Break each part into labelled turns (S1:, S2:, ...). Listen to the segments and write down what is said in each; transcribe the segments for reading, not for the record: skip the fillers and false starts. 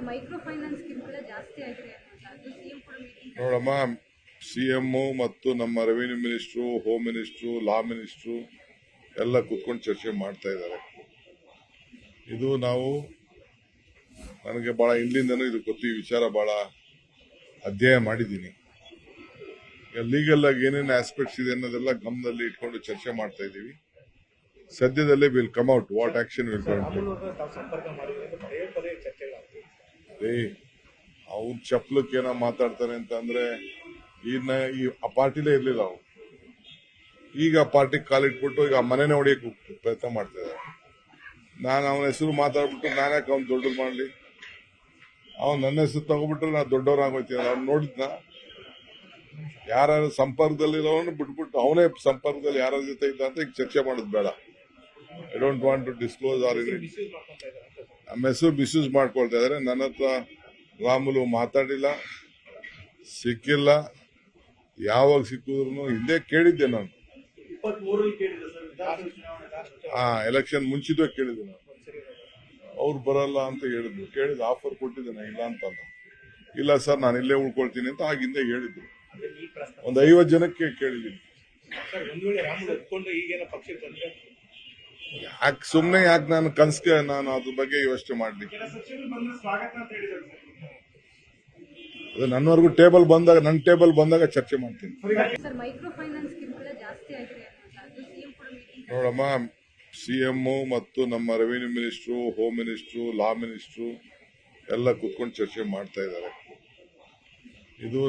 S1: Sir micro finance ಸ್ಕೀಮ್ಗಳ ಜಾಸ್ತಿ ಆಗಿದೆ ಅನ್ನೋದು ಸಿಎಂ ಕೂಡ ಮೀಟಿಂಗ್
S2: ನೋಡಮ್ಮ, ಸಿಎಂ ಮತ್ತು ನಮ್ಮ ರೆವಿನ್ಯೂ ಮಿನಿಸ್ಟ್ರು, ಹೋಮ್ ಮಿನಿಸ್ಟ್ರು, ಲಾ ಮಿನಿಸ್ಟ್ರು ಎಲ್ಲ ಕೂತ್ಕೊಂಡು ಚರ್ಚೆ ಮಾಡ್ತಾ ಇದ್ದಾರೆ. ಇದು ನನಗೆ ಬಹಳ ಹಿಂದಿಂದನೂ ಇದು ಗೊತ್ತು. ಈ ವಿಚಾರ ಬಹಳ ಅಧ್ಯಯನ ಮಾಡಿದ್ದೀನಿ. ಲೀಗಲ್ ಆಗಿ ಏನೇನು ಆಸ್ಪೆಕ್ಟ್ಸ್ ಇದೆ ಅನ್ನೋದೆಲ್ಲ ಗಮನದಲ್ಲಿ ಇಟ್ಕೊಂಡು ಚರ್ಚೆ ಮಾಡ್ತಾ ಇದ್ದೀವಿ. ಸದ್ಯದಲ್ಲೇ will come out what action will ಅವ್ನು ಚಪ್ಲಕ್ಕೆ ಏನೋ ಮಾತಾಡ್ತಾರೆ ಅಂತ ಅಂದ್ರೆ ಈ ಪಾರ್ಟಿಲೇ ಇರ್ಲಿಲ್ಲ ಅವ್ರು. ಈಗ ಪಾರ್ಟಿ ಕಾಲಿಟ್ಬಿಟ್ಟು ಈಗ ಮನೆನೇ ಹೊಡಿಯಕ್ಕೆ ಪ್ರಯತ್ನ ಮಾಡ್ತಾ ಇದ್ದಾರೆ. ನಾನು ಅವನ ಹೆಸರು ಮಾತಾಡ್ಬಿಟ್ಟು ನಾನ್ಯಾಕೆ ಅವ್ನು ದೊಡ್ಡದು ಮಾಡ್ಲಿ? ಅವ್ನು ನನ್ನ ಹೆಸರು ತಗೋಬಿಟ್ರೆ ನಾ ದೊಡ್ಡವರಾಗೋಯ್ತೀನಿ. ಅವ್ನು ನೋಡಿದ್ನ ಯಾರು ಸಂಪರ್ಕದಲ್ಲಿರೋನು ಬಿಟ್ಬಿಟ್ಟು ಅವನೇ ಸಂಪರ್ಕದಲ್ಲಿ ಯಾರ ಜೊತೆ ಇದ್ದ ಅಂತ ಈಗ ಚರ್ಚೆ ಮಾಡೋದು ಬೇಡ. I don't want to disclose or ನಮ್ಮ ಹೆಸರು ಮಿಸ್ಯೂಸ್ ಮಾಡ್ಕೊಳ್ತಾ ಇದಾರೆ. ನನ್ನ ಹತ್ರ ರಾಮುಲು ಮಾತಾಡಿಲ್ಲ, ಸಿಕ್ಕಿಲ್ಲ. ಯಾವಾಗ ಸಿಕ್ಕಿದ್ರು ಹಿಂದೆ ಕೇಳಿದ್ದೆ ನಾನು. ಎಲೆಕ್ಷನ್ ಮುಂಚಿತವಾಗಿ ಕೇಳಿದ್ದೆ ನಾನು. ಅವ್ರು ಬರಲ್ಲ ಅಂತ ಹೇಳಿದ್ರು. ಕೇಳಿದ ಆಫರ್ ಕೊಟ್ಟಿದ್ದೇನೆ, ಇಲ್ಲ ಅಂತಲ್ಲ. ಇಲ್ಲ ಸರ್ ನಾನು ಇಲ್ಲೇ ಉಳ್ಕೊಳ್ತೀನಿ ಅಂತ ಆಗಿಂದ ಹೇಳಿದ್ರು. ಒಂದು 50 ಜನಕ್ಕೆ ಕೇಳಿದ್ದೀನಿ. ಯಾಕೆ ಸುಮ್ನೆ ಯಾಕೆ ನಾನು ಕನ್ಸ್ಗೆ ನಾನು ಅದ್ರ ಬಗ್ಗೆ ಯೋಚನೆ ಮಾಡ್ಲಿ? ಅದು ನನ್ನವರೆಗೂ ನನ್ನ ಟೇಬಲ್ ಬಂದಾಗ ಚರ್ಚೆ ಮಾಡ್ತೀನಿ.
S1: ಸರ್ ಮೈಕ್ರೋ ಫೈನಾನ್ಸ್ ಸ್ಕೀಮ್ಗಳ ಜಾಸ್ತಿ ಆಗಿದೆ ಅನ್ನೋದು ಸಿಎಂ ಕೂಡ ಮೀಟಿಂಗ್
S2: ನೋಡಮ್ಮ, ಸಿಎಂ ಮತ್ತು ನಮ್ಮ ರೆವಿನ್ಯೂ ಮಿನಿಸ್ಟ್ರು, ಹೋಮ್ ಮಿನಿಸ್ಟ್ರು, ಲಾ ಮಿನಿಸ್ಟ್ರು ಎಲ್ಲ ಕೂತ್ಕೊಂಡು ಚರ್ಚೆ ಮಾಡ್ತಾ ಇದ್ದಾರೆ. ಇದು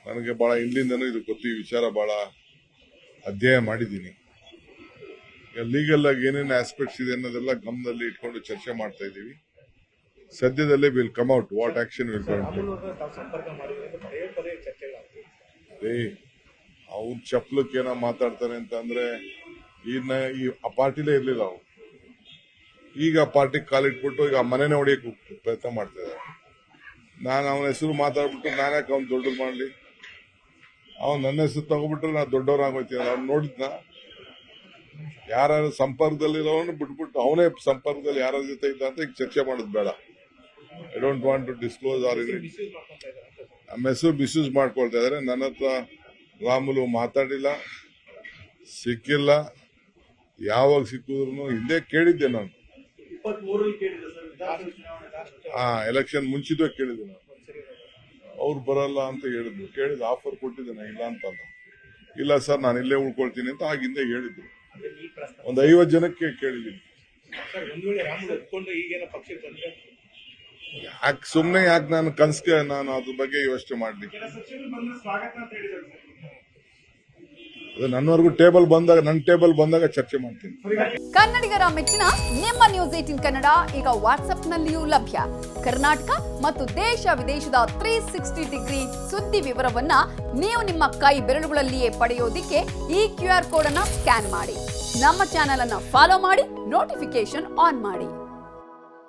S2: ನನಗೆ ಬಹಳ ಹಿಂದಿಂದನೂ ಇದು ಗೊತ್ತು. ಈ ವಿಚಾರ ಬಹಳ ಅಧ್ಯಯನ ಮಾಡಿದ್ದೀನಿ. ಲೀಗಲ್ ಆಗಿ ಏನೇನು ಆಸ್ಪೆಕ್ಟ್ಸ್ ಇದೆ ಅನ್ನೋದೆಲ್ಲ ಗಮನದಲ್ಲಿ ಇಟ್ಕೊಂಡು ಚರ್ಚೆ ಮಾಡ್ತಾ ಇದ್ದೀವಿ. ಸದ್ಯದಲ್ಲೇ will come out what action will ಅವ್ನು ಚಪ್ಲಕ್ಕೆ ಏನೋ ಮಾತಾಡ್ತಾರೆ ಅಂತ ಅಂದ್ರೆ ಈ ಪಾರ್ಟಿಲೇ ಇರ್ಲಿಲ್ಲ ಅವ್ರು. ಈಗ ಪಾರ್ಟಿ ಕಾಲಿಟ್ಬಿಟ್ಟು ಈಗ ಮನೆನೇ ಹೊಡಿಯಕ್ಕೆ ಪ್ರಯತ್ನ ಮಾಡ್ತಾ ಇದ್ದಾರೆ. ನಾನು ಅವನ ಹೆಸರು ಮಾತಾಡ್ಬಿಟ್ಟು ನಾನ್ಯಾಕೆ ಅವ್ನು ದೊಡ್ಡದು ಮಾಡ್ಲಿ? ಅವ್ನು ನನ್ನ ಹೆಸರು ತಗೋಬಿಟ್ರೆ ನಾ ದೊಡ್ಡವರಾಗೋಯ್ತೀನಿ. ಅವ್ನು ನೋಡಿದ್ನ ಯಾರು ಸಂಪರ್ಕದಲ್ಲಿರೋನು ಬಿಟ್ಬಿಟ್ಟು ಅವನೇ ಸಂಪರ್ಕದಲ್ಲಿ ಯಾರ ಜೊತೆ ಇದ್ದ ಅಂತ ಈಗ ಚರ್ಚೆ ಮಾಡೋದು ಬೇಡ. I don't want to disclose or ನಮ್ಮ ಹೆಸರು ಮಿಸ್ಯೂಸ್ ಮಾಡ್ಕೊಳ್ತಾ ಇದಾರೆ. ನನ್ನ ಹತ್ರ ರಾಮುಲು ಮಾತಾಡಿಲ್ಲ, ಸಿಕ್ಕಿಲ್ಲ. ಯಾವಾಗ ಸಿಕ್ಕಿದ್ರು ಹಿಂದೆ ಕೇಳಿದ್ದೆ ನಾನು. ಎಲೆಕ್ಷನ್ ಮುಂಚಿತವಾಗಿ ಕೇಳಿದ್ದೆ ನಾನು. ಅವ್ರು ಬರಲ್ಲ ಅಂತ ಹೇಳಿದ್ರು. ಕೇಳಿದ ಆಫರ್ ಕೊಟ್ಟಿದ್ದೇನೆ, ಇಲ್ಲ ಅಂತಲ್ಲ. ಇಲ್ಲ ಸರ್ ನಾನು ಇಲ್ಲೇ ಉಳ್ಕೊಳ್ತೀನಿ ಅಂತ ಆಗಿಂದ ಹೇಳಿದ್ರು. ಒಂದು 50 ಜನಕ್ಕೆ ಕೇಳಿದ್ದೀನಿ. ಯಾಕೆ ಸುಮ್ನೆ ಯಾಕೆ ನಾನು ಕನ್ಸ್ಗೆ ನಾನು ಅದ್ರ ಬಗ್ಗೆ ಯೋಚನೆ ಮಾಡ್ಲಿ? ಅದು ನನ್ನವರೆಗೂ ನನ್ನ ಟೇಬಲ್ ಬಂದಾಗ ಚರ್ಚೆ ಮಾಡ್ತೀನಿ.
S3: ಕನ್ನಡಿಗರ ಮೆಚ್ಚಿನ ನಿಮ್ಮ ನ್ಯೂಸ್ 18 ಕನ್ನಡ ಈಗ ವಾಟ್ಸ್ಆಪ್ನಲ್ಲಿಯೂ ಲಭ್ಯ. ಕರ್ನಾಟಕ ಮತ್ತು ದೇಶ ವಿದೇಶದ 360 ಡಿಗ್ರಿ ಸುದ್ದಿ ವಿವರವನ್ನ ನೀವು ನಿಮ್ಮ ಕೈ ಬೆರಳುಗಳಲ್ಲಿಯೇ ಪಡೆಯೋದಿಕ್ಕೆ ಈ QR ಕೋಡ್ ಅನ್ನ ಸ್ಕ್ಯಾನ್ ಮಾಡಿ. ನಮ್ಮ ಚಾನೆಲ್ ಅನ್ನ ಫಾಲೋ ಮಾಡಿ, ನೋಟಿಫಿಕೇಶನ್ ಆನ್ ಮಾಡಿ.